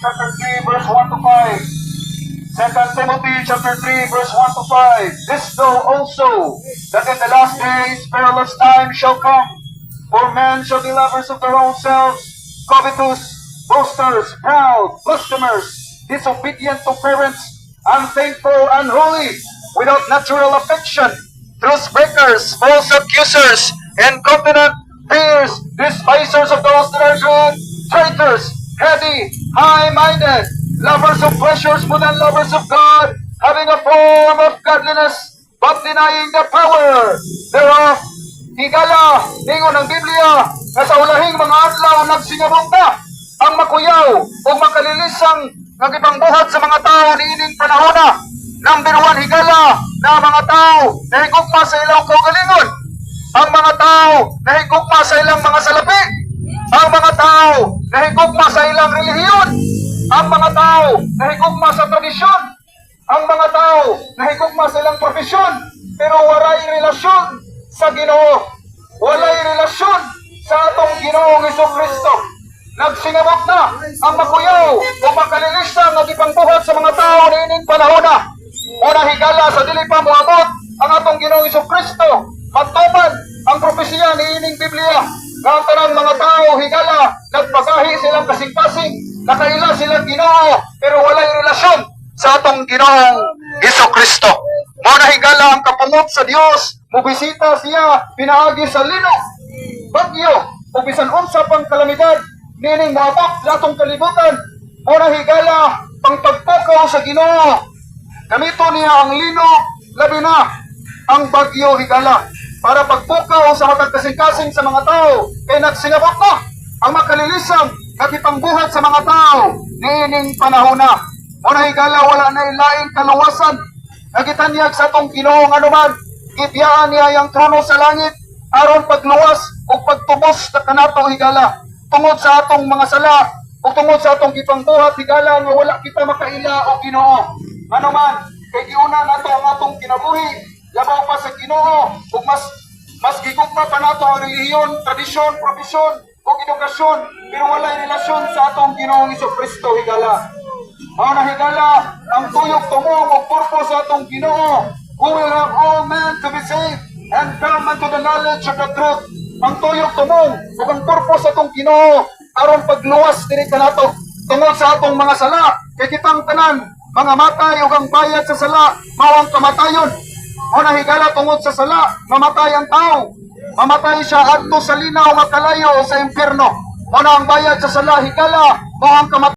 chapter 3, verse 1 to 5. 2 Timothy chapter 3, verse 1 to 5. This know also, that in the last days perilous times shall come. For men shall be lovers of their own selves, covetous, boasters, proud, blasphemers, disobedient to parents, unthankful, unholy, without natural affection, truce breakers, false accusers, incontinent, fierce, despisers of those that are good, traitors, heady, high-minded, lovers of pleasures more than lovers of God, having a form of godliness, but denying the power thereof. Higala, ningon ang Biblia, na sa ulahing mga adlaw nagsingabot na ang makuyaw o makalilisang nagibangbuhat sa mga tao niining panahona. Number 1, higala na mga tao na higugma sa ilang kaugalingon, ang mga tao na higugma sa ilang mga salapi, ang mga tao na higugma sa ilang relihiyon, ang mga tao na higugma sa tradisyon, ang mga tao na higugma sa ilang profesyon, pero walay relasyon sa Ginoo, walay relasyon sa atong Ginoong Jesucristo. Nagsingabot na ang makuyaw o makalilisa nga gipangbuhat sa mga tao niining panahona. Una higala sa dili pa moabot ang atong Ginoong Jesucristo, matuman ang propesiya niining Biblia nga ang tanang mga tao higala nagpagahi silang kasing-kasing, nakaila silang Ginoo pero walay relasyon sa atong Ginoong Jesucristo. Muna higala ang kapamot sa Dios, mubisita siya pinaagi sa lino, bagyo o bisan unsa pang kalamidad nining moabot sa atong kalibutan. Muna higala pang pagpukaw sa Ginoo, gamito niya ang lino, labi na ang bagyo higala para pagpukaw sa matagkasing-kasing sa mga tao. Kaya nagsingabot na ang makalilisang nakipangbuhat sa mga tao niining panahona. Muna higala wala na ilaing kaluwasan nagitanyag sa atong Ginoo nga naman ibiyaan niya ang trono sa langit aron pagluwas o pagtubos na kanato higala tungod sa atong mga sala o tungod sa atong gipangbuhat higala nga wala kita makaila o Ginoo. Ano man kay giuna nato ang atong kinabuhi labaw pa sa Ginoo ug mas gigugma pa nato ang relihiyon, tradisyon, profesyon o edukasyon pero walay relasyon sa atong Ginoong Jesucristo higala. Mao na higala ang tuyok tumong o purpose sa atong Ginoo, who will have all men to be saved and come unto the knowledge of the truth. Ang tuyok tumong o ang purpose sa atong Ginoo aron pagluwas diri kanato tungod sa atong mga sala kay kitang tanan mga matay ug ang bayad sa sala mao ang kamatayon. Mao na higala tungod sa sala mamatay ang tao, mamatay siya adto sa linaw nga kalayo sa impierno. Mao na ang bayad sa sala higala mao ang kamatayon.